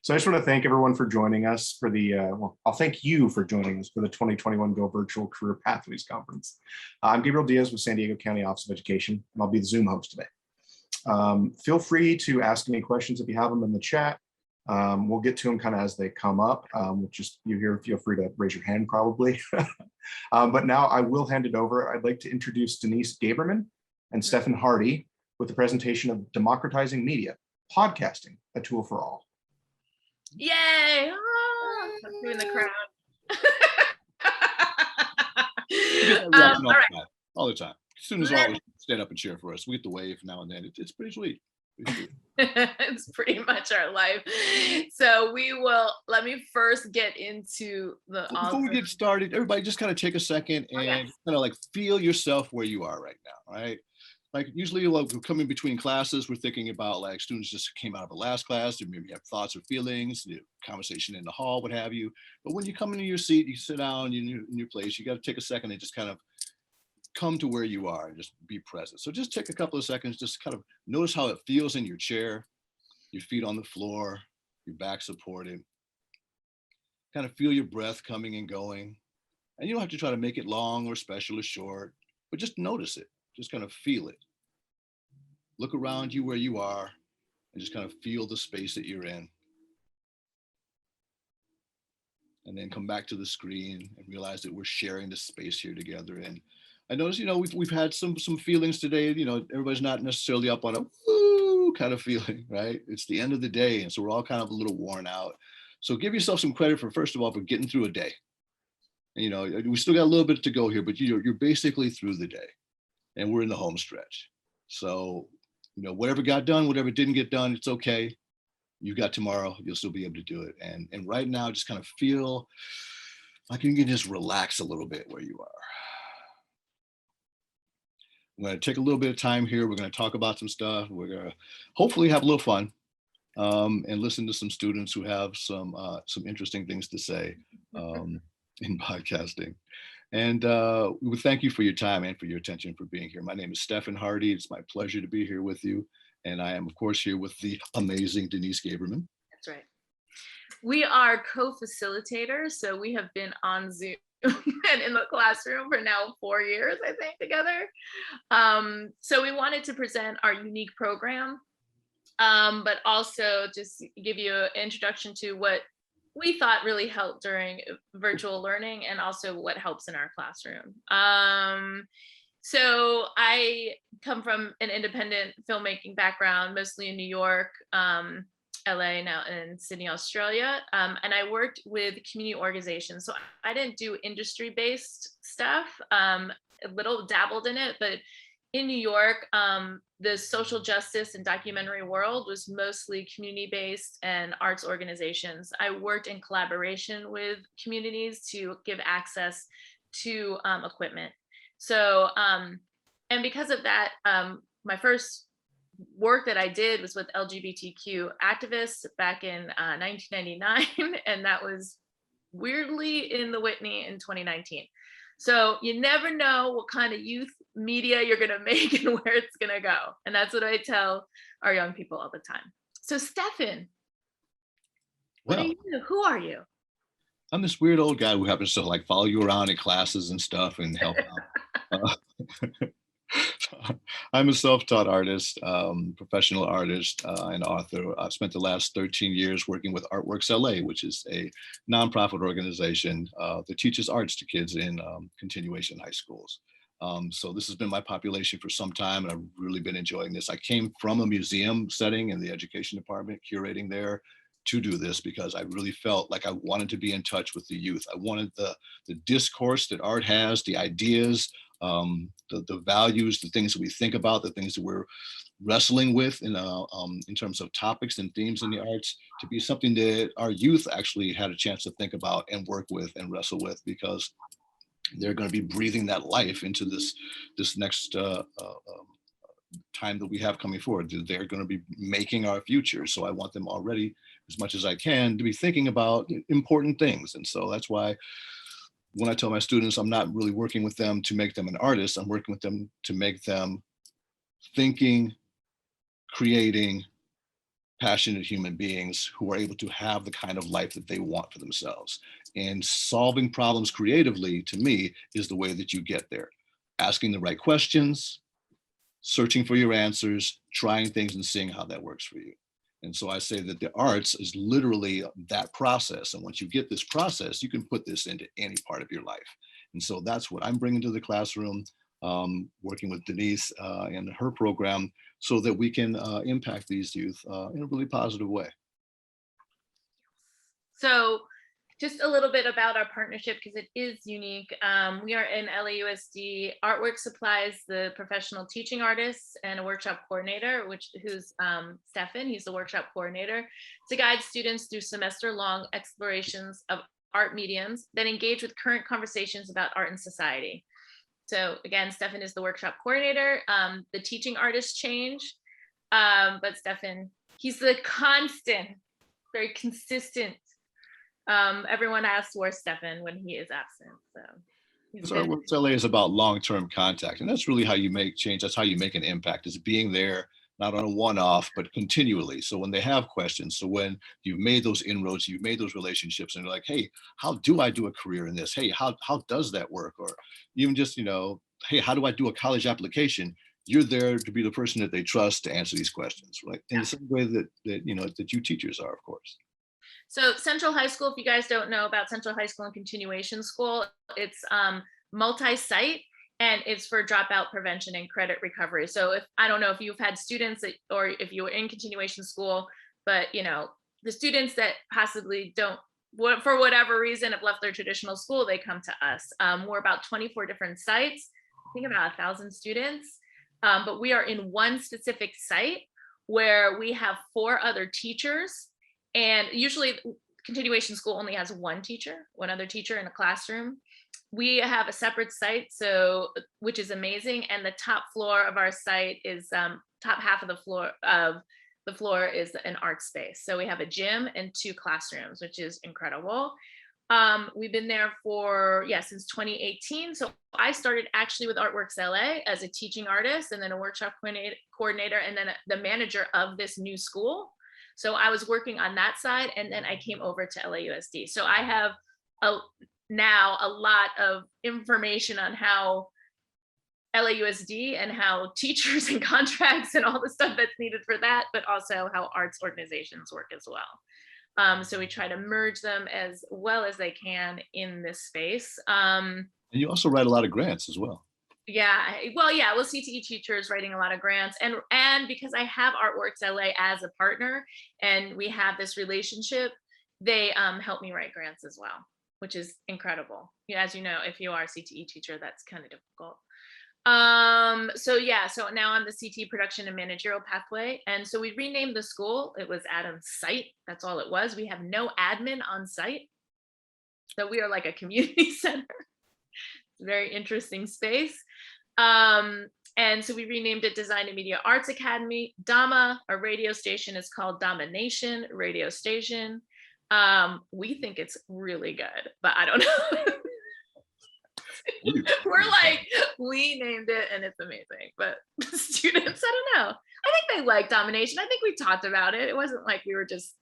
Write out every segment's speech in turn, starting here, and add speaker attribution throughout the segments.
Speaker 1: So I just want to thank everyone for joining us for I'll thank you for joining us for the 2021 Go Virtual Career Pathways Conference. I'm Gabriel Diaz with San Diego County Office of Education, and I'll be the Zoom host today. Feel free to ask any questions if you have them in the chat. We'll get to them kind of as they come up. Feel free to raise your hand probably. But now I will hand it over. I'd like to introduce Denise Gaberman and Stefan Hardy with the presentation of Democratizing Media, Podcasting, a Tool for All.
Speaker 2: Yay! Oh, I'm doing the crowd.
Speaker 3: All the time. Students always stand up and cheer for us. We get the wave now and then. It's pretty sweet.
Speaker 2: It's pretty much our life. So let me first get into the
Speaker 3: Before we get started, everybody just kind of take a second and kind of like feel yourself where you are right now, right? Like usually like we're coming between classes, we're thinking about like students just came out of a last class, or maybe have thoughts or feelings, conversation in the hall, what have you. But when you come into your seat, you sit down in your place, you got to take a second and just kind of come to where you are and just be present. So just take a couple of seconds, just kind of notice how it feels in your chair, your feet on the floor, your back supported. Kind of feel your breath coming and going. And you don't have to try to make it long or special or short, but just notice it. Just kind of feel it. Look around you where you are and just kind of feel the space that you're in. And then come back to the screen and realize that we're sharing this space here together. And I notice, we've had some feelings today. Everybody's not necessarily up on a woo kind of feeling, right? It's the end of the day. And so we're all kind of a little worn out. So give yourself some credit for, first of all, for getting through a day. And, we still got a little bit to go here, but you're basically through the day. And we're in the home stretch. So, whatever got done, whatever didn't get done, it's okay. You got tomorrow, you'll still be able to do it. And right now, just kind of feel like you can just relax a little bit where you are. I'm going to take a little bit of time here. We're going to talk about some stuff. We're going to hopefully have a little fun and listen to some students who have some interesting things to say in podcasting. And we thank you for your time and for your attention, for being here. My name is Stefan Hardy. It's my pleasure to be here with you. And I am, of course, here with the amazing Denise Gaberman.
Speaker 2: That's right. We are co-facilitators. So we have been on Zoom and in the classroom for now 4 years, I think, together. So we wanted to present our unique program, but also just give you an introduction to what we thought really helped during virtual learning and also what helps in our classroom. So I come from an independent filmmaking background, mostly in New York, LA, now in Sydney, Australia. And I worked with community organizations. So I didn't do industry-based stuff, a little dabbled in it, but in New York, the social justice and documentary world was mostly community-based and arts organizations. I worked in collaboration with communities to give access to equipment. So, and because of that, my first work that I did was with LGBTQ activists back in 1999, and that was weirdly in the Whitney in 2019. So you never know what kind of youth media you're going to make and where it's going to go. And that's what I tell our young people all the time. So Stefan, what are you? Who are you?
Speaker 3: I'm this weird old guy who happens to like follow you around in classes and stuff and help out. I'm a self-taught artist, professional artist and author. I've spent the last 13 years working with Artworks LA, which is a nonprofit organization that teaches arts to kids in continuation high schools. So this has been my population for some time, and I've really been enjoying this. I came from a museum setting in the education department, curating there, to do this because I really felt like I wanted to be in touch with the youth. I wanted the discourse that art has, the ideas, the values, the things that we think about, the things that we're wrestling with in terms of topics and themes in the arts, to be something that our youth actually had a chance to think about and work with and wrestle with, because they're going to be breathing that life into this next time that we have coming forward. They're going to be making our future. So I want them already, as much as I can, to be thinking about important things. And so that's why when I tell my students, I'm not really working with them to make them an artist, I'm working with them to make them thinking, creating, passionate human beings who are able to have the kind of life that they want for themselves. And solving problems creatively, to me, is the way that you get there. Asking the right questions, searching for your answers, trying things and seeing how that works for you. And so I say that the arts is literally that process. And once you get this process, you can put this into any part of your life. And so that's what I'm bringing to the classroom, working with Denise and her program, so that we can impact these youth in a really positive way.
Speaker 2: So just a little bit about our partnership, because it is unique. We are in LAUSD. Artwork supplies the professional teaching artists and a workshop coordinator, who's Stefan. He's the workshop coordinator, to guide students through semester-long explorations of art mediums that engage with current conversations about art and society. So again, Stefan is the workshop coordinator. The teaching artists change, but Stefan, he's the constant, very consistent. Everyone asks where's Stefan when he is absent. So
Speaker 3: Artworks LA is about long-term contact, and that's really how you make change. That's how you make an impact, is being there, not on a one-off, but continually. So when they have questions, so when you've made those inroads, you've made those relationships, and you're like, hey, how do I do a career in this? Hey, how does that work? Or even just, hey, how do I do a college application? You're there to be the person that they trust to answer these questions, right? In the same way that you teachers are, of course.
Speaker 2: So Central High School, if you guys don't know about Central High School and Continuation School, it's multi-site, and it's for dropout prevention and credit recovery. So I don't know if you've had students or if you were in continuation school, but the students that possibly don't, for whatever reason, have left their traditional school, they come to us. We're about 24 different sites, I think about 1,000 students, but we are in one specific site where we have 4 other teachers. And usually continuation school only has one other teacher in a classroom. We have a separate site, which is amazing. And the top floor of our site is top half of the floor is an art space. So we have a gym and 2 classrooms, which is incredible. We've been there since 2018. So I started actually with Artworks LA as a teaching artist, and then a workshop coordinator, and then the manager of this new school. So I was working on that side, and then I came over to LAUSD. So I have now a lot of information on how LAUSD and how teachers and contracts and all the stuff that's needed for that, but also how arts organizations work as well. So we try to merge them as well as they can in this space.
Speaker 3: And you also write a lot of grants as well.
Speaker 2: Well, CTE teachers writing a lot of grants, and because I have Artworks LA as a partner and we have this relationship, they help me write grants as well, which is incredible. As you know, if you are a CTE teacher, that's kind of difficult. So now I'm the CTE production and managerial pathway, and so we renamed the school. It was Adam's site. That's all it was. We have no admin on site, so we are like a community center. Very interesting space. And so we renamed it Design and Media Arts Academy. Dama, our radio station, is called Domination Radio Station. We think it's really good, but I don't know. We named it and it's amazing, but the students, I don't know. I think they like Domination. I think we talked about it. It wasn't like we were just,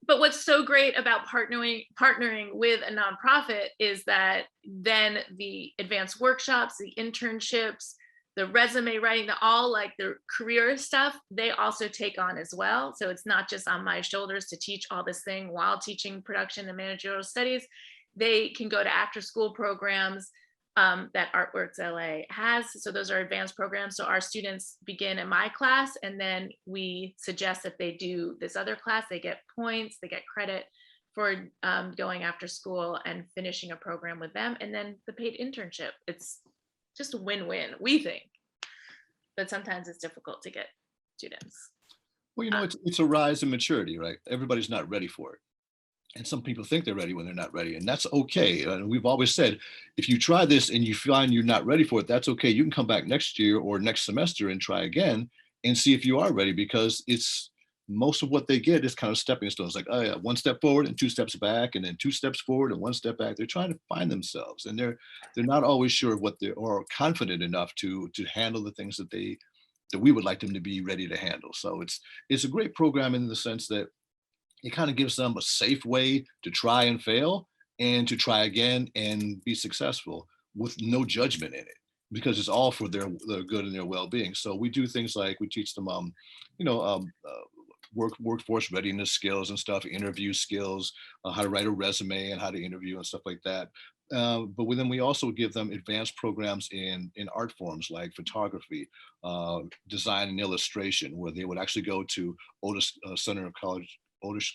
Speaker 2: But what's so great about partnering with a nonprofit is that then the advanced workshops, the internships, the resume writing, all like the career stuff, they also take on as well. So it's not just on my shoulders to teach all this thing while teaching production and managerial studies. They can go to after school programs that Artworks LA has. So those are advanced programs. So our students begin in my class, and then we suggest that they do this other class. They get points, they get credit for going after school and finishing a program with them, and then the paid internship. It's just a win-win, we think. But sometimes it's difficult to get students.
Speaker 3: Well, it's a rise in maturity, right? Everybody's not ready for it. And some people think they're ready when they're not ready, and that's okay. And we've always said, if you try this and you find you're not ready for it, that's okay. You can come back next year or next semester and try again and see if you are ready, because it's most of what they get is kind of stepping stones, like, oh yeah, 1 step forward and 2 steps back, and then 2 steps forward and 1 step back. They're trying to find themselves, and they're not always sure what they or confident enough to handle the things that they that we would like them to be ready to handle. So it's a great program in the sense that it kind of gives them a safe way to try and fail and to try again and be successful with no judgment in it, because it's all for their good and their well-being. So we do things like we teach them, you know, workforce readiness skills and stuff, interview skills, how to write a resume and how to interview and stuff like that. But then we also give them advanced programs in art forms like photography, design and illustration, where they would actually go to Otis Center of College, Otis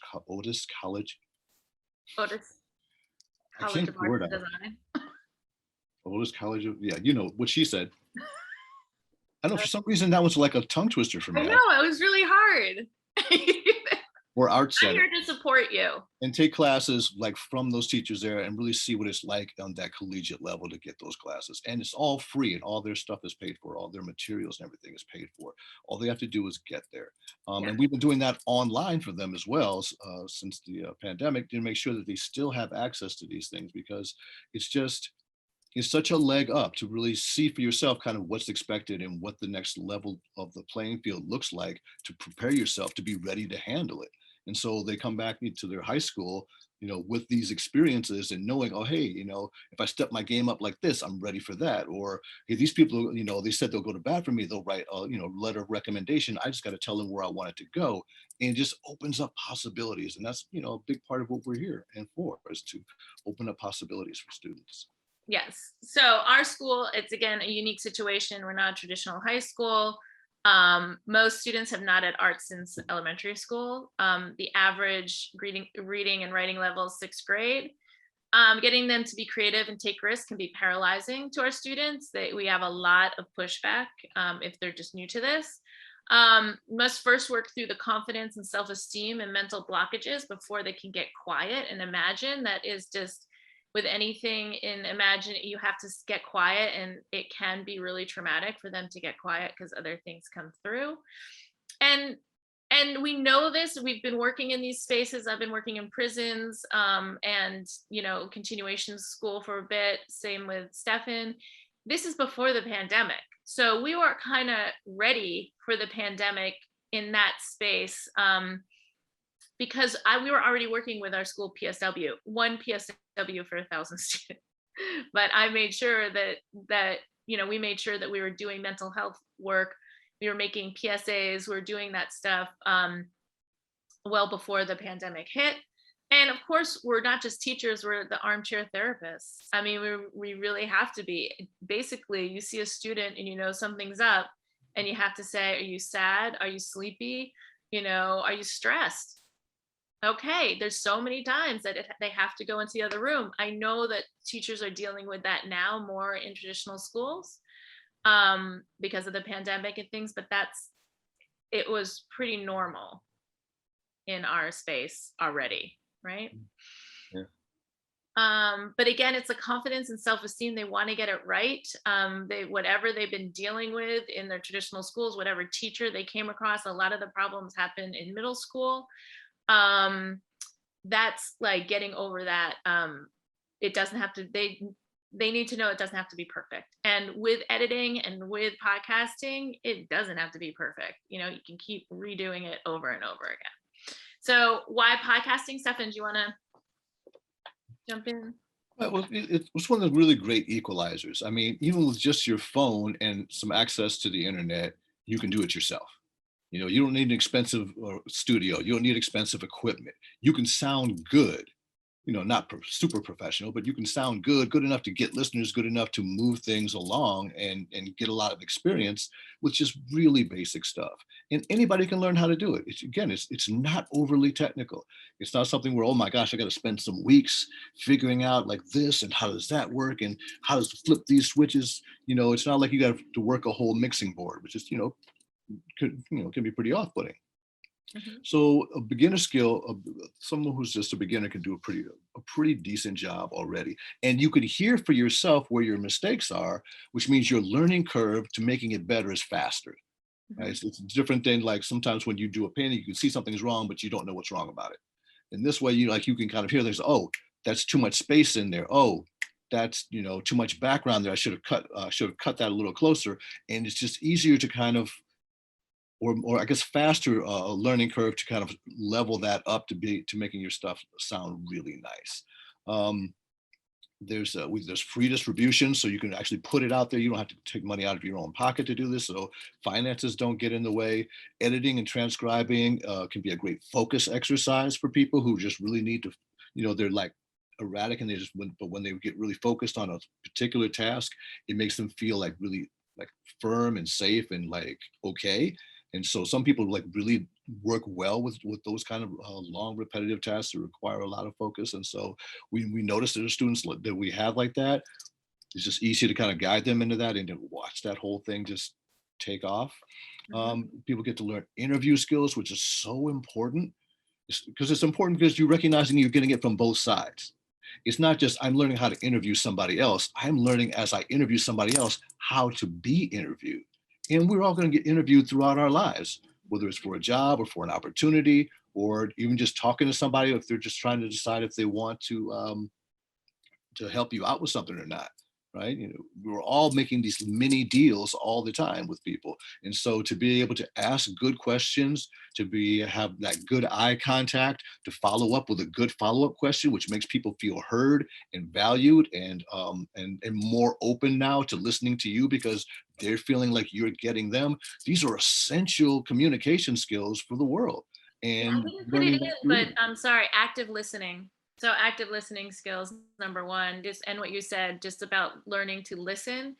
Speaker 3: College.
Speaker 2: Otis
Speaker 3: I
Speaker 2: College
Speaker 3: can't
Speaker 2: of
Speaker 3: get the word
Speaker 2: Art and
Speaker 3: out.
Speaker 2: Design.
Speaker 3: Otis College of, yeah, you know what she said. I don't know, for some reason that was like a tongue twister for
Speaker 2: I
Speaker 3: me.
Speaker 2: know, it was really hard.
Speaker 3: Or Art
Speaker 2: I'm
Speaker 3: Center.
Speaker 2: here to support you.
Speaker 3: And take classes like from those teachers there and really see what it's like on that collegiate level to get those classes. And it's all free and all their stuff is paid for. All their materials and everything is paid for. All they have to do is get there.
Speaker 2: Yeah.
Speaker 3: And we've been doing that online for them as well since the pandemic, to make sure that they still have access to these things, because it's such a leg up to really see for yourself kind of what's expected and what the next level of the playing field looks like, to prepare yourself to be ready to handle it. And so they come back into their high school, you know, with these experiences and knowing, oh, hey, you know, if I step my game up like this, I'm ready for that. Or hey, these people, you know, they said they'll go to bat for me. They'll write a, you know, letter of recommendation. I just got to tell them where I want it to go. And it just opens up possibilities. And that's, you know, a big part of what we're here and for, is to open up possibilities for students.
Speaker 2: Yes. So our school, it's again a unique situation. We're not a traditional high school. Most students have not had art since elementary school. The average reading and writing level is 6th grade. Getting them to be creative and take risks can be paralyzing to our students. We have a lot of pushback if they're just new to this. Must first work through the confidence and self-esteem and mental blockages before they can get quiet and imagine. That is just with anything in imagine, you have to get quiet, and it can be really traumatic for them to get quiet because other things come through. And we know this. We've been working in these spaces. I've been working in prisons and, you know, continuation school for a bit. Same with Stefan. This is before the pandemic. So we were kind of ready for the pandemic in that space. Because we were already working with our school PSW, one PSW for 1,000 students. But I made sure that you know, we made sure that we were doing mental health work. We were making PSAs. We were doing that stuff well before the pandemic hit. And of course, we're not just teachers, we're the armchair therapists. I mean, we really have to be. Basically, you see a student and you know something's up, and you have to say, are you sad? Are you sleepy? You know, are you stressed? Okay, there's so many times that they have to go into the other room. I know that teachers are dealing with that now more in traditional schools because of the pandemic and things, but it was pretty normal in our space already, right?
Speaker 3: Yeah.
Speaker 2: But again, it's a confidence and self-esteem. They want to get it right. Whatever they've been dealing with in their traditional schools, whatever teacher they came across, a lot of the problems happen in middle school. That's like getting over that. It doesn't have to, they need to know it doesn't have to be perfect. And with editing and with podcasting, it doesn't have to be perfect. You know, you can keep redoing it over and over again. So why podcasting? Stefan, do you want to jump in?
Speaker 3: Well, it was one of the really great equalizers. I mean, even with just your phone and some access to the internet, you can do it yourself. You know, you don't need an expensive studio. You don't need expensive equipment. You can sound good, you know, not super professional, but you can sound good enough to get listeners, good enough to move things along and get a lot of experience with just really basic stuff. And anybody can learn how to do it. It's not overly technical. It's not something where, oh my gosh, I got to spend some weeks figuring out like this and how does that work and how does flip these switches. You know, it's not like you got to work a whole mixing board, which is, can be pretty off-putting. Mm-hmm. So a beginner skill, someone who's just a beginner can do a pretty decent job already. And you could hear for yourself where your mistakes are, which means your learning curve to making it better is faster. Mm-hmm. Right? So it's different than like sometimes when you do a painting, you can see something's wrong, but you don't know what's wrong about it. And this way, you can kind of hear there's, oh, that's too much space in there. Oh, that's too much background there. I should have cut that a little closer. And it's just easier to kind of or I guess faster learning curve to kind of level that up to making your stuff sound really nice. There's free distribution, so you can actually put it out there. You don't have to take money out of your own pocket to do this, so finances don't get in the way. Editing and transcribing can be a great focus exercise for people who just really need to, they're like erratic and but when they get really focused on a particular task, it makes them feel like really like firm and safe and like okay. And so some people like really work well with those kind of long repetitive tasks that require a lot of focus. And so we notice that the students that we have like that, it's just easy to kind of guide them into that and to watch that whole thing just take off. People get to learn interview skills, which is so important because it's important because you're recognizing you're getting it from both sides. It's not just I'm learning how to interview somebody else. I'm learning as I interview somebody else how to be interviewed. And we're all going to get interviewed throughout our lives, whether it's for a job or for an opportunity, or even just talking to somebody if they're just trying to decide if they want to help you out with something or not. Right? We're all making these mini deals all the time with people. And so to be able to ask good questions, have that good eye contact, to follow up with a good follow-up question, which makes people feel heard and valued and more open now to listening to you because they're feeling like you're getting them. These are essential communication skills for the world. And
Speaker 2: I didn't put it in, but I'm sorry, active listening. So active listening skills, number one, and what you said, just about learning to listen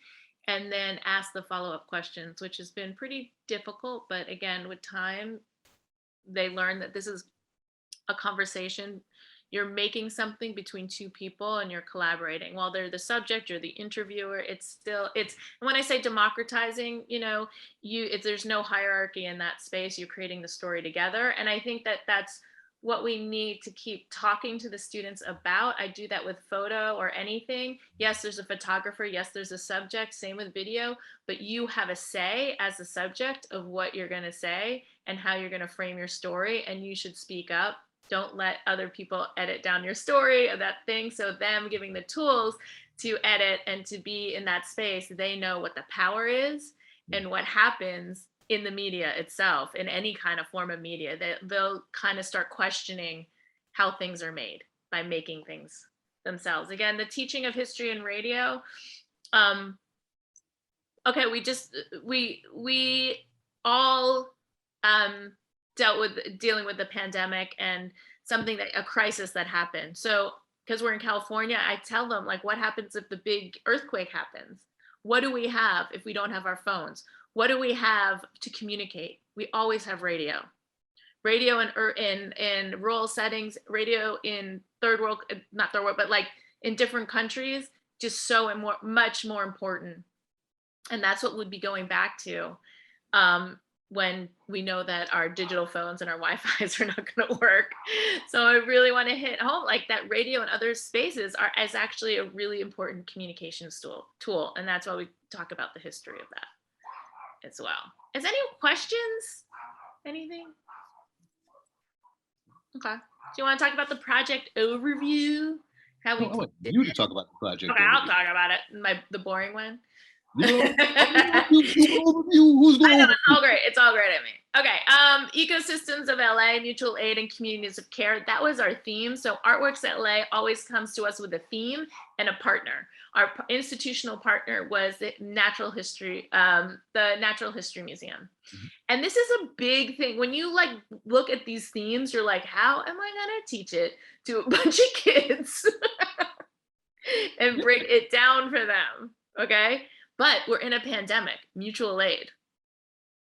Speaker 2: and then ask the follow-up questions, which has been pretty difficult. But again, with time, they learn that this is a conversation. You're making something between two people and you're collaborating. While they're the subject, you're the interviewer. It's when I say democratizing, there's no hierarchy in that space. You're creating the story together. And I think that that's what we need to keep talking to the students about. I do that with photo or anything. Yes, there's a photographer. Yes, there's a subject. Same with video. But you have a say as a subject of what you're going to say and how you're going to frame your story. And you should speak up. Don't let other people edit down your story or that thing. So them giving the tools to edit and to be in that space, they know what the power is and what happens in the media itself, in any kind of form of media. They'll kind of start questioning how things are made by making things themselves. Again, the teaching of history and radio. Okay, we all dealing with the pandemic and a crisis that happened. So because we're in California, I tell them, like, what happens if the big earthquake happens? What do we have if we don't have our phones? What do we have to communicate? We always have radio. Radio in rural settings, radio in not third world, but like in different countries, just much more important. And that's what we'd be going back to when we know that our digital phones and our Wi-Fi's are not going to work. So I really want to hit home, like, that radio and other spaces is actually a really important communications tool. And that's why we talk about the history of that as well. Is any questions? Anything? Okay. Do you want to talk about the project overview?
Speaker 3: I want you to talk about the project.
Speaker 2: Okay, I'll talk about it. The boring one.
Speaker 3: Who's going
Speaker 2: It's all great at me. Okay. Ecosystems of LA, mutual aid and communities of care. That was our theme. So Artworks LA always comes to us with a theme and a partner. Our institutional partner was the Natural History Museum. Mm-hmm. And this is a big thing. When you look at these themes, you're like, how am I gonna teach it to a bunch of kids and break it down for them? Okay. But we're in a pandemic, mutual aid.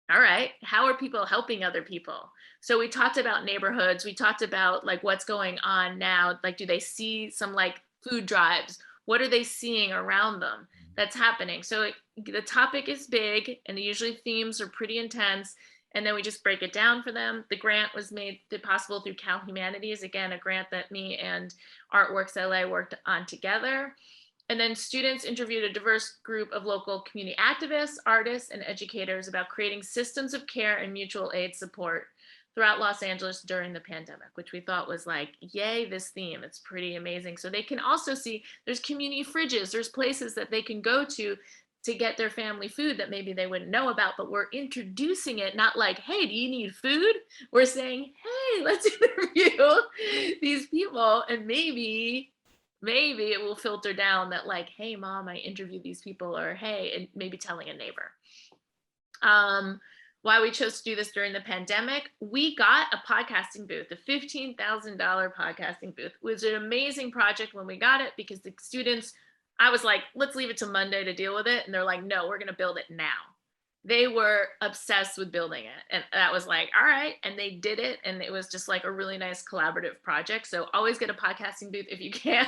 Speaker 2: All right, how are people helping other people? So we talked about neighborhoods. We talked about what's going on now. Do they see some food drives? What are they seeing around them that's happening? So the topic is big and usually themes are pretty intense. And then we just break it down for them. The grant was made possible through Cal Humanities. Again, a grant that me and Artworks LA worked on together. And then students interviewed a diverse group of local community activists, artists, and educators about creating systems of care and mutual aid support throughout Los Angeles during the pandemic, which we thought was yay, this theme. It's pretty amazing. So they can also see there's community fridges, there's places that they can go to to get their family food that maybe they wouldn't know about, but we're introducing it, not like, hey, do you need food? We're saying, hey, let's interview these people, and maybe it will filter down that like, hey, mom, I interviewed these people, or hey, and maybe telling a neighbor. Why we chose to do this during the pandemic, we got a podcasting booth, a $15,000 podcasting booth. It was an amazing project when we got it, because the students, I was like, let's leave it to Monday to deal with it. And they're like, no, we're going to build it now. They were obsessed with building it. And that was like, all right. And they did it. And it was just like a really nice collaborative project. So always get a podcasting booth if you can.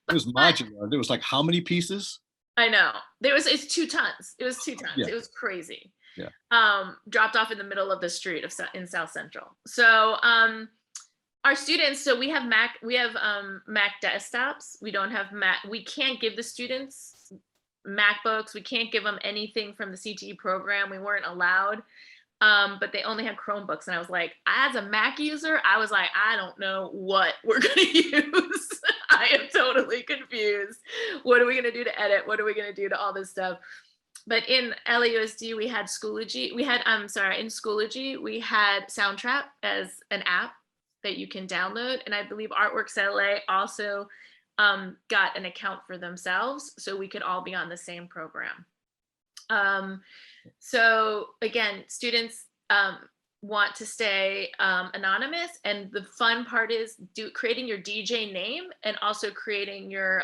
Speaker 3: It was modular. There was like how many pieces?
Speaker 2: I know. It's 2 tons. It was 2 tons.
Speaker 3: Yeah.
Speaker 2: It was crazy.
Speaker 3: Yeah.
Speaker 2: Dropped off in the middle of the street in South Central. So our students, so we have Mac desktops. We don't have Mac. We can't give the students MacBooks. We can't give them anything from the CTE program. We weren't allowed. But they only had Chromebooks. And I was like, as a Mac user, I was like, I don't know what we're going to use. I am totally confused. What are we going to do to edit? What are we going to do to all this stuff? But in LAUSD, we had Schoology. In Schoology, we had Soundtrap as an app that you can download. And I believe Artworks LA also got an account for themselves, so we could all be on the same program. So again, students want to stay anonymous, and the fun part is creating your DJ name and also creating your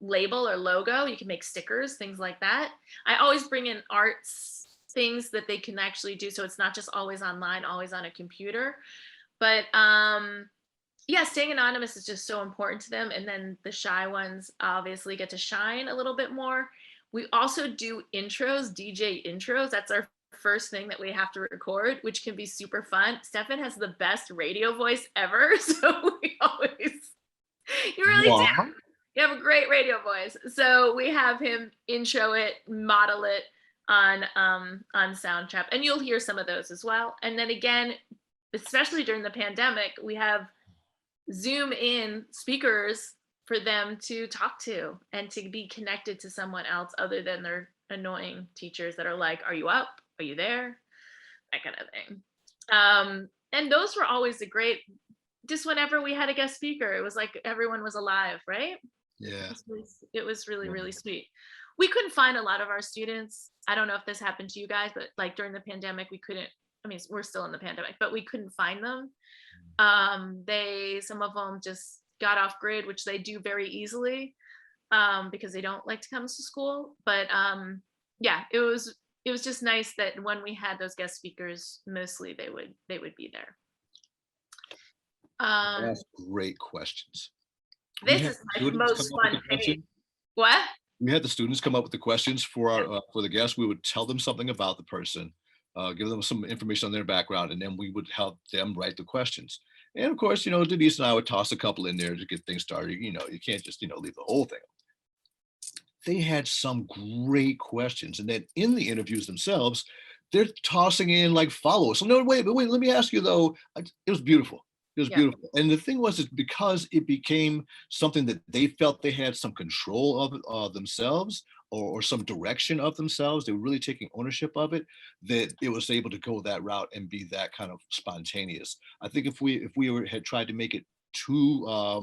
Speaker 2: label or logo. You can make stickers, things like that. I always bring in arts things that they can actually do, so it's not just always online, always on a computer. But yeah, staying anonymous is just so important to them. And then the shy ones obviously get to shine a little bit more. We also do intros, DJ intros. That's our first thing that we have to record, which can be super fun. Stefan has the best radio voice ever. So we always, you really do. You have a great radio voice. So we have him intro it, model it on Soundtrap. And you'll hear some of those as well. And then again, especially during the pandemic, we have Zoom in speakers for them to talk to and to be connected to someone else other than their annoying teachers that are like, are you up? Are you there? That kind of thing. And those were always just whenever we had a guest speaker, it was like everyone was alive, right?
Speaker 3: Yeah.
Speaker 2: It was really, really sweet. We couldn't find a lot of our students. I don't know if this happened to you guys, but like during the pandemic, we couldn't, I mean, we're still in the pandemic, but we couldn't find them. Some of them just got off grid, which they do very easily because they don't like to come to school. But yeah, it was just nice that when we had those guest speakers, mostly they would be there.
Speaker 3: That's great questions.
Speaker 2: This is my most fun page. What?
Speaker 3: We had the students come up with the questions for the guests. We would tell them something about the person, give them some information on their background, and then we would help them write the questions. And of course, Denise and I would toss a couple in there to get things started. You can't just, leave the whole thing. They had some great questions. And then in the interviews themselves, they're tossing in like follow-ups. So no, wait, let me ask you though, it was beautiful. It was beautiful. And the thing was, is because it became something that they felt they had some control of themselves or some direction of themselves, they were really taking ownership of it, that it was able to go that route and be that kind of spontaneous. I think if we had tried to make it too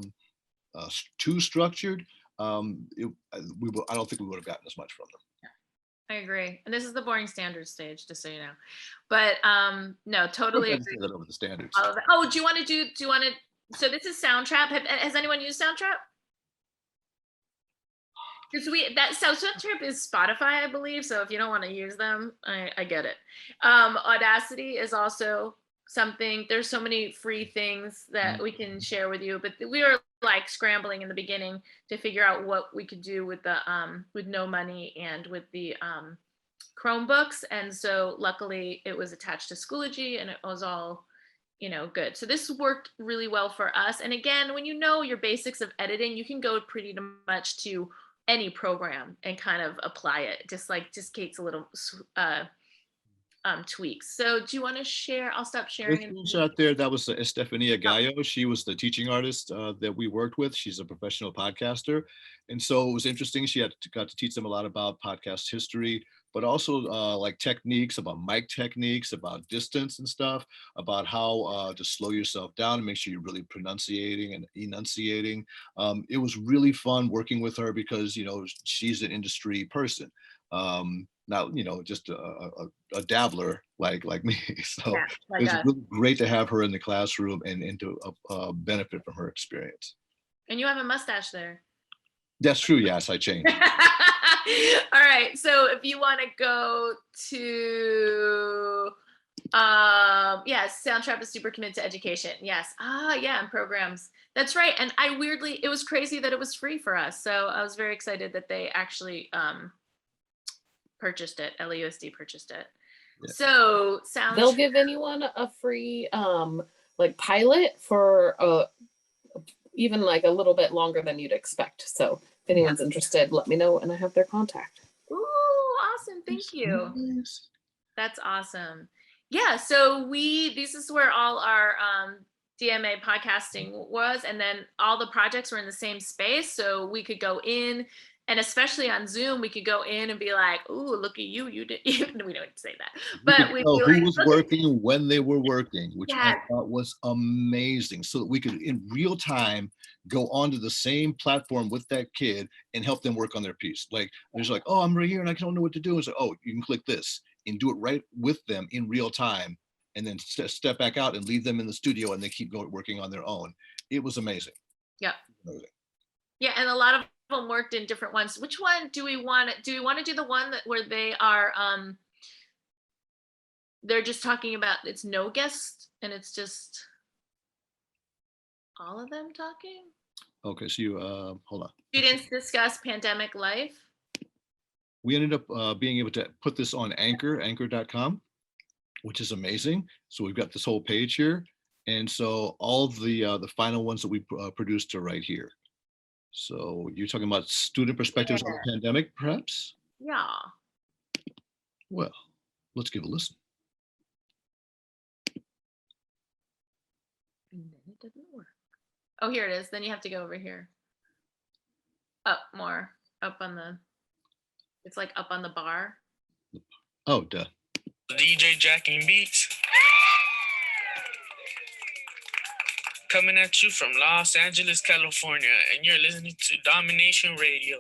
Speaker 3: structured, I don't think we would have gotten as much from them.
Speaker 2: I agree. And this is the boring standards stage, just so you know. But no, totally agree.
Speaker 3: That over the standards.
Speaker 2: Oh, do you want to, so this is Soundtrap. Has anyone used Soundtrap? Because Soundtrap is Spotify, I believe. So if you don't want to use them, I get it. Audacity is also something. There's so many free things that we can share with you, but we were like scrambling in the beginning to figure out what we could do with the with no money and with the Chromebooks. And so luckily it was attached to Schoology and it was all, good. So this worked really well for us. And again, when you know your basics of editing, you can go pretty much to any program and kind of apply it. Just Kate's a little tweaks. So do you want to share? I'll stop
Speaker 3: The
Speaker 2: sharing.
Speaker 3: screenshot there, that was Estefania Gallo. She was the teaching artist that we worked with. She's a professional podcaster. And so it was interesting. She got to teach them a lot about podcast history, but also like techniques, about mic techniques, about distance and stuff, about how to slow yourself down and make sure you're really pronunciating and enunciating. It was really fun working with her because, you know, she's an industry person. Not, you know, just a dabbler like me. So
Speaker 2: Yeah, like
Speaker 3: it was
Speaker 2: us.
Speaker 3: really great to have her in the classroom and to benefit from her experience.
Speaker 2: And you have a mustache there.
Speaker 3: That's true. Yes, I changed.
Speaker 2: All right. So if you want to go to, yes, Soundtrap is super committed to education. Yes. Yeah, and programs. That's right. And it was crazy that it was free for us. So I was very excited that they actually purchased it. LAUSD purchased it.
Speaker 3: Yeah.
Speaker 2: So
Speaker 4: they'll give anyone a free like pilot for even like a little bit longer than you'd expect. So if anyone's interested, let me know and I have their contact.
Speaker 2: Ooh, awesome. Thank you. That's awesome. Yeah, so this is where all our DMA podcasting was, and then all the projects were in the same space, so we could go in, and especially on Zoom, we could go in and be like, "Ooh, look at you! You did." We don't say that, but
Speaker 3: we could tell who was working when they were working, which I thought was amazing. So that we could, in real time, go onto the same platform with that kid and help them work on their piece. Like, there's like, "Oh, I'm right here and I don't know what to do." And so, "Oh, you can click this and do it right with them in real time, and then step back out and leave them in the studio and they keep going working on their own." It was amazing.
Speaker 2: Yeah.
Speaker 3: Amazing.
Speaker 2: Yeah, and a lot of them worked in different ones. Which one do we want to do the one where they are they're just talking about, it's no guest and it's just all of them talking?
Speaker 3: Okay, so you hold on.
Speaker 2: Students discuss pandemic life.
Speaker 3: We ended up being able to put this on anchor.com, which is amazing. So we've got this whole page here. And so all of the final ones that we produced are right here. So you're talking about student perspectives on the pandemic, perhaps?
Speaker 2: Yeah.
Speaker 3: Well, let's give a listen.
Speaker 2: And then it doesn't work. Oh, here it is. Then you have to go over here. Up more. Up on the, it's like up on the bar.
Speaker 3: Oh, duh.
Speaker 5: DJ Jacking Beats. Coming at you from Los Angeles, California, and you're listening to Domination Radio.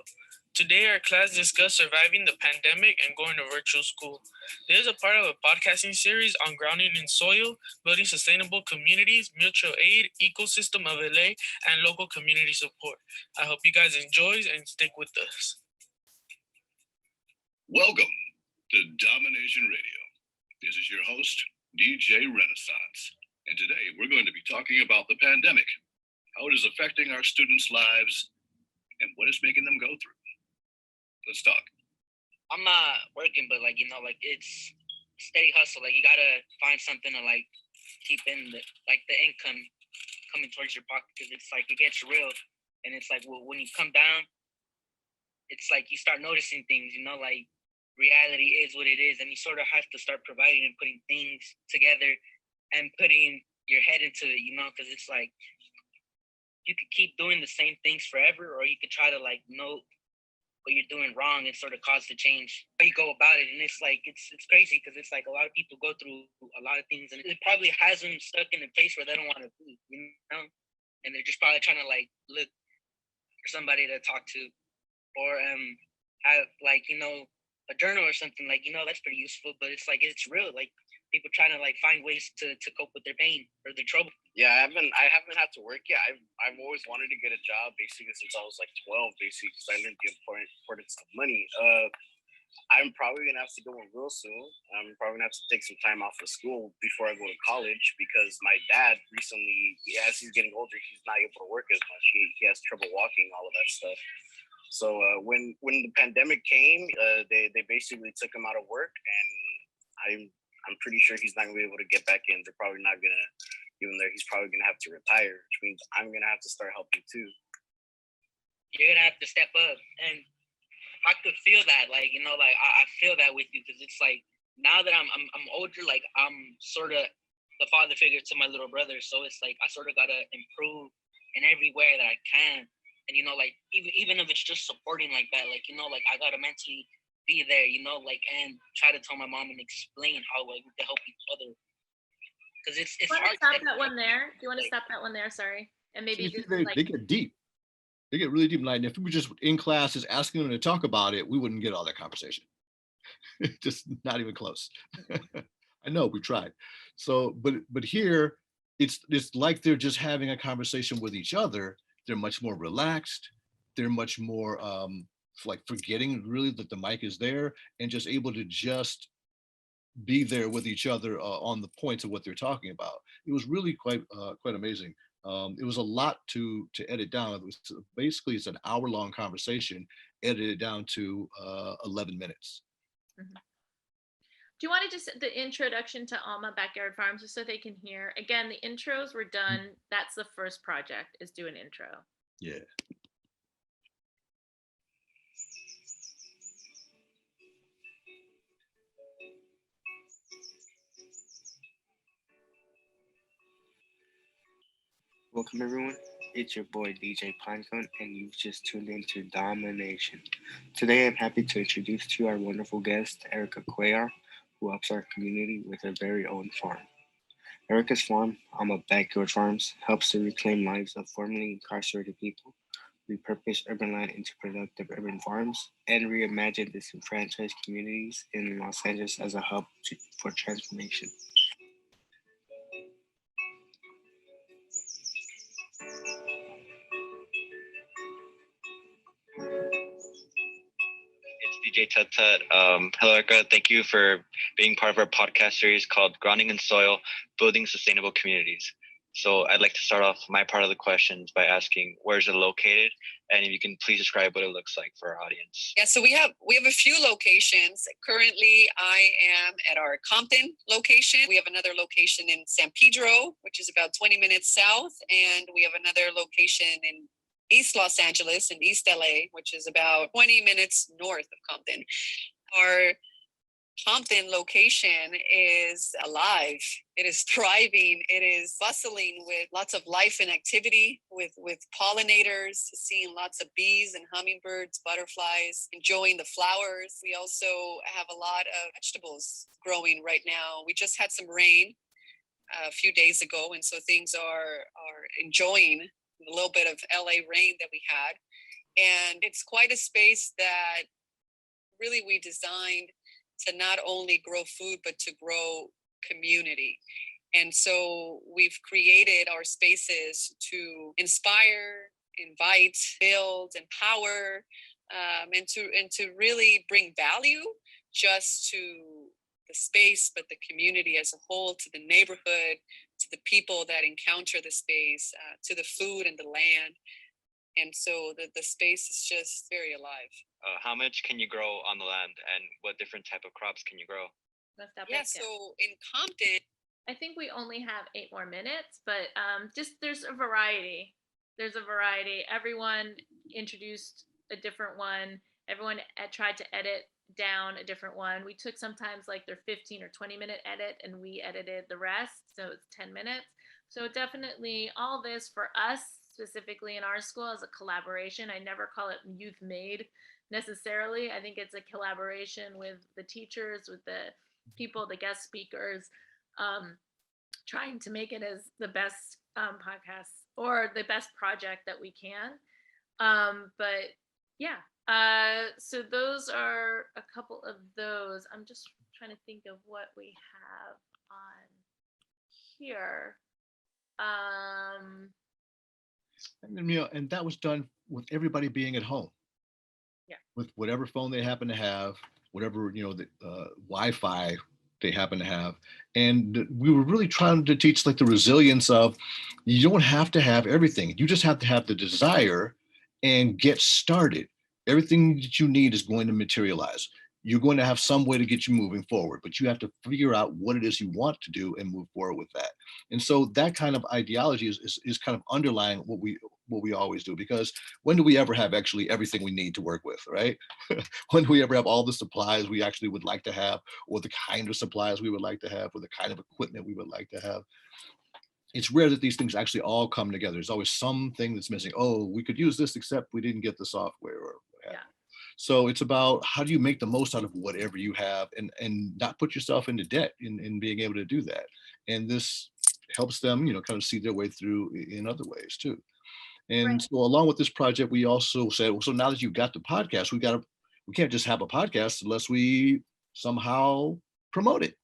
Speaker 5: Today, our class discussed surviving the pandemic and going to virtual school. This is a part of a podcasting series on grounding in soil, building sustainable communities, mutual aid, ecosystem of LA, and local community support. I hope you guys enjoy and stick with us.
Speaker 6: Welcome to Domination Radio. This is your host, DJ Renaissance. And today we're going to be talking about the pandemic, how it is affecting our students' lives, and what it's making them go through. Let's talk.
Speaker 7: I'm not working, but it's steady hustle. Like, you gotta find something to keep in the income coming towards your pocket, because it's like it gets real, and it's like when you come down, it's like you start noticing things. Reality is what it is, and you sort of have to start providing and putting things together and putting your head into it, because it's like you could keep doing the same things forever, or you could try to know what you're doing wrong and sort of cause the change how you go about it. And it's crazy, because it's like a lot of people go through a lot of things, and it probably has them stuck in a place where they don't want to be, and they're just probably trying to look for somebody to talk to, or have a journal or something, that's pretty useful. But it's real, people trying to find ways to cope with their pain or their trouble.
Speaker 8: Yeah, I haven't had to work yet. I've always wanted to get a job, basically since I was 12, basically, because I learned the importance of money. I'm probably gonna have to go in real soon. I'm probably gonna have to take some time off of school before I go to college, because my dad recently, as he's getting older, he's not able to work as much. He has trouble walking, all of that stuff. So when the pandemic came, they basically took him out of work, and I'm pretty sure he's not gonna be able to get back in. They're probably not gonna give him there. He's probably gonna have to retire, which means I'm gonna have to start helping too.
Speaker 7: You're gonna have to step up, and I could feel that. I feel that with you, because it's now that I'm older, like I'm sort of the father figure to my little brother. So it's like I sort of gotta improve in every way that I can. And like even if it's just supporting like that, like like I gotta mentally be there, like and try to tell my mom and explain how like we can help each other. Because it's hard.
Speaker 2: Stop that one there. Do you want to stop that one there? Sorry. And maybe
Speaker 3: See,
Speaker 2: just
Speaker 3: they
Speaker 2: like
Speaker 3: get deep. They get really deep. Like if we were just in classes asking them to talk about it, we wouldn't get all that conversation. Just not even close. I know we tried. So, but here it's like they're just having a conversation with each other. They're much more relaxed. They're much more like forgetting really that the mic is there and just able to just be there with each other on the points of what they're talking about. It was really quite amazing. It was a lot to edit down. It was basically it's an hour-long conversation edited down to 11 minutes.
Speaker 2: Mhm. Do you want to just the introduction to Alma Backyard Farms just so they can hear? Again, the intros were done. That's the first project is do an intro.
Speaker 3: Yeah.
Speaker 9: Welcome everyone, it's your boy DJ Pinecone and you've just tuned into Domination. Today I'm happy to introduce to you our wonderful guest, Erica Cuellar, who helps our community with her very own farm. Erica's farm, Alma Backyard Farms, helps to reclaim lives of formerly incarcerated people, repurpose urban land into productive urban farms, and reimagine disenfranchised communities in Los Angeles as a hub for transformation.
Speaker 10: It's DJ Tut Tut. Hello, Erica. Thank you for being part of our podcast series called Grounding in Soil, Building Sustainable Communities. So I'd like to start off my part of the questions by asking, where is it located? And if you can please describe what it looks like for our audience.
Speaker 11: Yeah, so we have a few locations. Currently, I am at our Compton location. We have another location in San Pedro, which is about 20 minutes south. And we have another location in East Los Angeles and East LA, which is about 20 minutes north of Compton. Our Compton location is alive. It is thriving. It is bustling with lots of life and activity, with pollinators, seeing lots of bees and hummingbirds, butterflies, enjoying the flowers. We also have a lot of vegetables growing right now. We just had some rain a few days ago, and so things are enjoying a little bit of LA rain that we had. And it's quite a space that really we designed to not only grow food, but to grow community. And so we've created our spaces to inspire, invite, build, empower, and to really bring value just to the space, but the community as a whole, to the neighborhood, to the people that encounter the space, to the food and the land. And so the space is just very alive.
Speaker 10: How much can you grow on the land, and what different type of crops can you grow?
Speaker 11: Yeah, so in Compton,
Speaker 2: I think we only have 8 more minutes, but just there's a variety. There's a variety. Everyone introduced a different one. Everyone tried to edit down a different one. We took sometimes like their 15 or 20-minute edit and we edited the rest. So it's 10 minutes. So definitely all this for us, specifically in our school, is a collaboration. I never call it youth made necessarily. I think it's a collaboration with the teachers, with the people, the guest speakers, trying to make it as the best podcast or the best project that we can. But yeah, so those are a couple of those. I'm just trying to think of what we have on here.
Speaker 3: And that was done with everybody being at home.
Speaker 2: Yeah.
Speaker 3: With whatever phone they happen to have, whatever, the Wi-Fi they happen to have. And we were really trying to teach like the resilience of, you don't have to have everything. You just have to have the desire and get started. Everything that you need is going to materialize. You're going to have some way to get you moving forward, but you have to figure out what it is you want to do and move forward with that. And so that kind of ideology is kind of underlying what we what we always do, because when do we ever have actually everything we need to work with, right? When do we ever have all the supplies we actually would like to have, or the kind of supplies we would like to have, or the kind of equipment we would like to have? It's rare that these things actually all come together. There's always something that's missing. Oh, we could use this, except we didn't get the software or what have you. So it's about how do you make the most out of whatever you have, and not put yourself into debt in being able to do that. And this helps them, kind of see their way through in other ways too. And
Speaker 2: Right.
Speaker 3: so along with this project, we also said, well, so now that you've got the podcast, we can't just have a podcast unless we somehow promote it.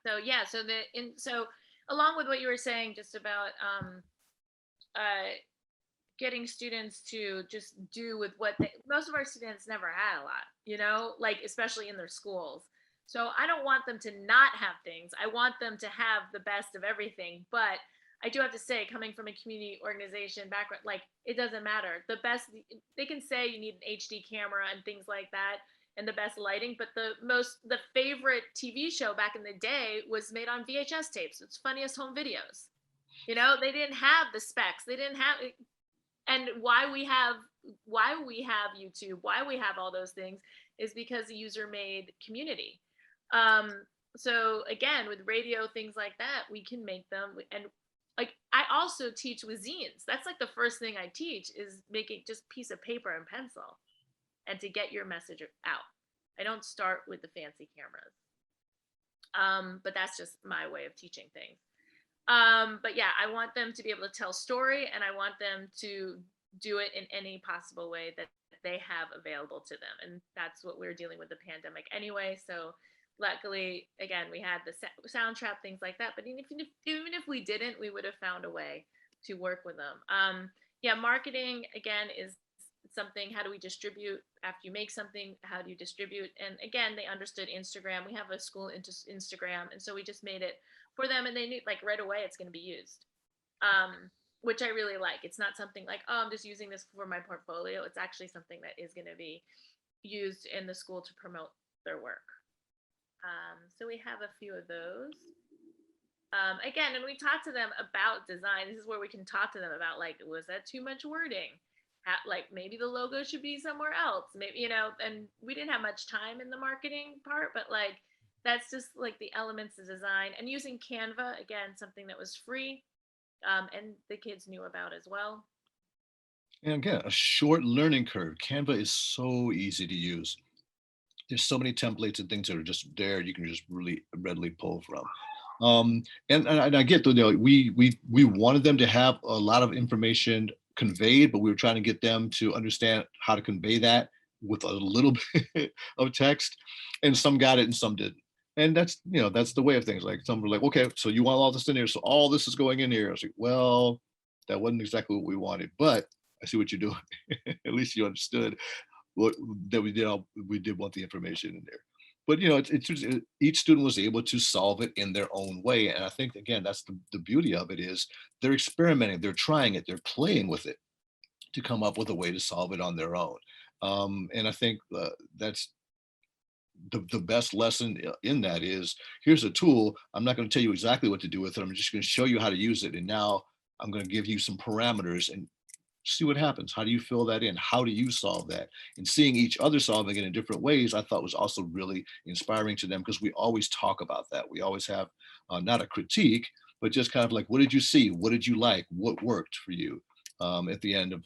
Speaker 2: So yeah, so along with what you were saying, just about getting students to just do with what most of our students never had a lot, like especially in their schools. So I don't want them to not have things. I want them to have the best of everything. But I do have to say, coming from a community organization background, like it doesn't matter. The best, they can say you need an HD camera and things like that and the best lighting, but the favorite TV show back in the day was made on VHS tapes. It's Funniest Home Videos. They didn't have the specs. They didn't have, and why we have YouTube, why we have all those things is because the user made community. So again, with radio, things like that, we can make them. And like, I also teach with zines. That's like the first thing I teach is making just piece of paper and pencil and to get your message out. I don't start with the fancy cameras. But that's just my way of teaching things. But yeah, I want them to be able to tell story, and I want them to do it in any possible way that they have available to them. And that's what we're dealing with the pandemic anyway. So luckily, again, we had the sound trap, things like that. But even if we didn't, we would have found a way to work with them. Yeah, marketing, again, is something. How do we distribute after you make something? How do you distribute? And again, they understood Instagram. We have a school into Instagram, and so we just made it for them, and they knew like right away it's going to be used, which I really like. It's not something like, oh, I'm just using this for my portfolio. It's actually something that is going to be used in the school to promote their work. So we have a few of those. Again, and we talk to them about design. This is where we can talk to them about, like, was that too much wording? Like maybe the logo should be somewhere else. Maybe, and we didn't have much time in the marketing part, but like, that's just like the elements of design. And using Canva, again, something that was free, and the kids knew about as well.
Speaker 3: And again, a short learning curve. Canva is so easy to use. There's so many templates and things that are just there you can just really readily pull from. And I get we wanted them to have a lot of information conveyed, but we were trying to get them to understand how to convey that with a little bit of text, and some got it and some didn't. And that's the way of things. Like some were like, okay, so you want all this in here, so all this is going in here. I was like, well, that wasn't exactly what we wanted, but I see what you're doing. At least you understood what that we did want the information in there. But it's just, each student was able to solve it in their own way. And I think, again, that's the beauty of it, is they're experimenting, they're trying it, they're playing with it to come up with a way to solve it on their own. And I think that's the best lesson in that is, here's a tool. I'm not going to tell you exactly what to do with it. I'm just going to show you how to use it. And now I'm going to give you some parameters and see what happens. How do you fill that in? How do you solve that? And seeing each other solving it in different ways, I thought was also really inspiring to them, because we always talk about that. We always have not a critique, but just kind of like, what did you see? What did you like? What worked for you? At the end of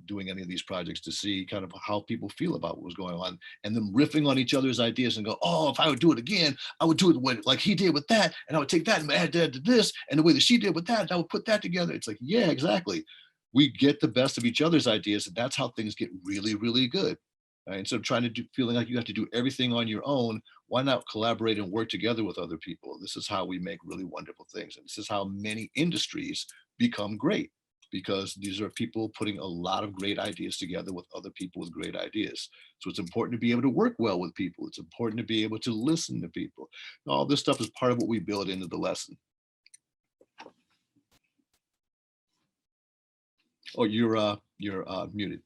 Speaker 3: doing any of these projects, to see kind of how people feel about what was going on, and them riffing on each other's ideas and go, oh, if I would do it again, I would do it like he did with that. And I would take that and add that to this. And the way that she did with that, I would put that together. It's like, yeah, exactly. We get the best of each other's ideas, and that's how things get really, really good. Instead of trying to feeling like you have to do everything on your own, why not collaborate and work together with other people? This is how we make really wonderful things. And this is how many industries become great, because these are people putting a lot of great ideas together with other people with great ideas. So it's important to be able to work well with people. It's important to be able to listen to people. All this stuff is part of what we build into the lesson. Oh, you're muted.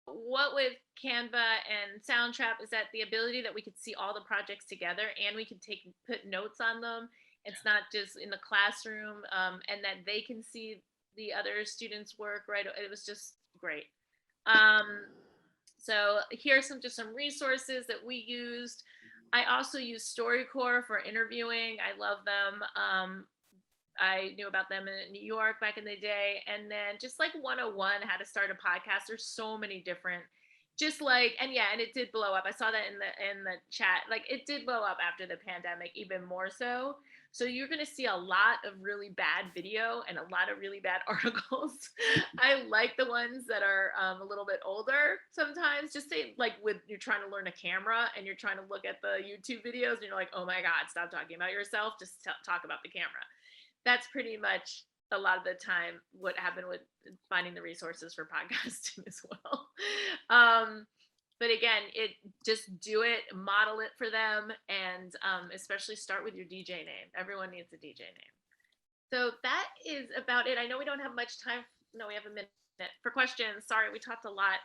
Speaker 2: What with Canva and Soundtrap is that the ability that we could see all the projects together, and we could put notes on them, It's not just in the classroom, and that they can see the other students' work, right? It was just great. So here's some resources that we used. I also use StoryCorps for interviewing. I love them. I knew about them in New York back in the day. And then just like 101, how to start a podcast. There's so many different, and it did blow up. I saw that in the chat. Like, it did blow up after the pandemic, even more so. So you're going to see a lot of really bad video and a lot of really bad articles. I like the ones that are a little bit older sometimes. Just say, like, you're trying to learn a camera and you're trying to look at the YouTube videos and you're like, oh my God, stop talking about yourself. Just talk about the camera. That's pretty much a lot of the time what happened with finding the resources for podcasting as well. But again, just do it, model it for them, and especially start with your DJ name. Everyone needs a DJ name. So that is about it. I know we don't have much time. No, we have a minute for questions. Sorry, we talked a lot.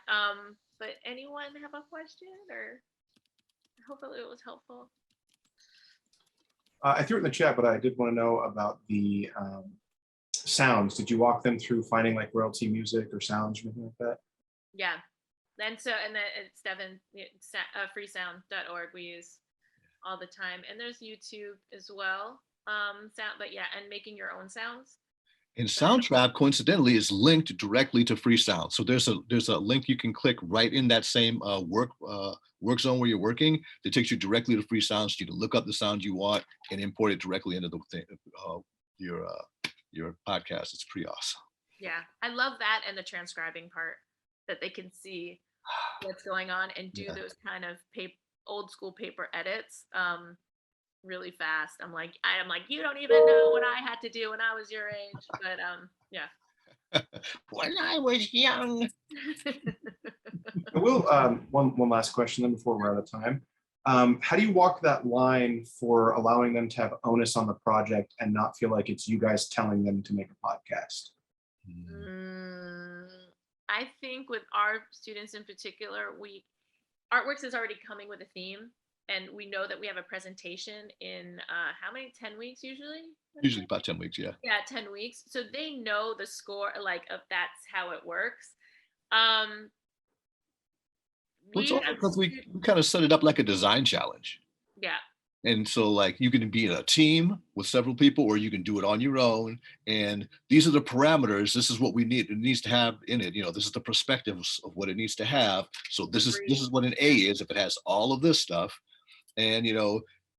Speaker 2: But anyone have a question, or hopefully it was helpful?
Speaker 1: I threw it in the chat, but I did want to know about the sounds. Did you walk them through finding like royalty music or sounds or anything like that?
Speaker 2: Yeah. And then it's Devin, freesound.org we use all the time. And there's YouTube as well. And making your own sounds.
Speaker 3: And Soundtrap, coincidentally, is linked directly to Freesound. So there's a link you can click right in that same work zone where you're working that takes you directly to Freesound. So you can look up the sound you want and import it directly into your podcast. It's pretty awesome.
Speaker 2: Yeah, I love that, and the transcribing part, that they can see what's going on and do those kind of old school paper edits really fast. I'm like, you don't even know what I had to do when I was your age. But yeah.
Speaker 3: When I was young.
Speaker 1: I will, one last question then before we're out of time. How do you walk that line for allowing them to have onus on the project and not feel like it's you guys telling them to make a podcast?
Speaker 2: I think with our students in particular, Artworks is already coming with a theme, and we know that we have a presentation in how many, 10 weeks usually?
Speaker 3: Usually about 10 weeks, yeah.
Speaker 2: Yeah, 10 weeks. So they know the score, like, of that's how it works.
Speaker 3: It's also because we kind of set it up like a design challenge.
Speaker 2: Yeah.
Speaker 3: And so, like, you can be in a team with several people, or you can do it on your own. And these are the parameters. This is what we need. It needs to have in it. This is the perspectives of what it needs to have. So this is what an A is if it has all of this stuff. And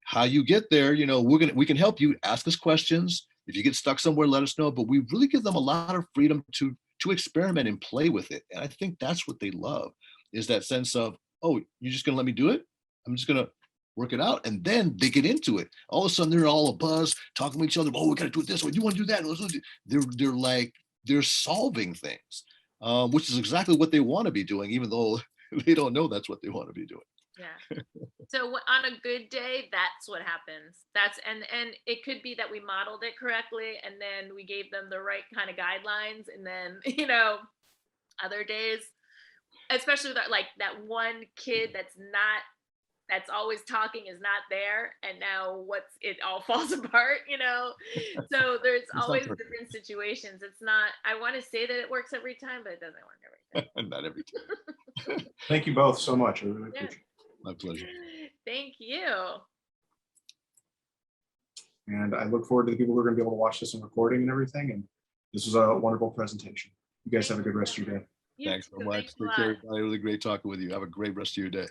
Speaker 3: how you get there. We can help you. Ask us questions. If you get stuck somewhere, let us know. But we really give them a lot of freedom to experiment and play with it. And I think that's what they love, is that sense of, oh, you're just gonna let me do it? I'm just gonna work it out. And then they get into it. All of a sudden they're all abuzz, talking to each other. Oh, we gotta do it this way. You want to do that? They're solving things, which is exactly what they want to be doing, even though they don't know that's what they want to be doing.
Speaker 2: Yeah. So on a good day, that's what happens. And it could be that we modeled it correctly, and then we gave them the right kind of guidelines, and then other days, especially with that one kid that's always talking is not there, and now it all falls apart, so there's always different situations. It's not, I want to say that it works every time, but it doesn't work every time.
Speaker 3: Not every time.
Speaker 1: Thank you both so much. I really appreciate it.
Speaker 3: My pleasure.
Speaker 2: Thank you.
Speaker 1: And I look forward to the people who are going to be able to watch this on recording and everything. And this was a wonderful presentation. You guys have a good rest of your day.
Speaker 3: Thanks so much. Take care, everybody. Really great talking with you. Have a great rest of your day.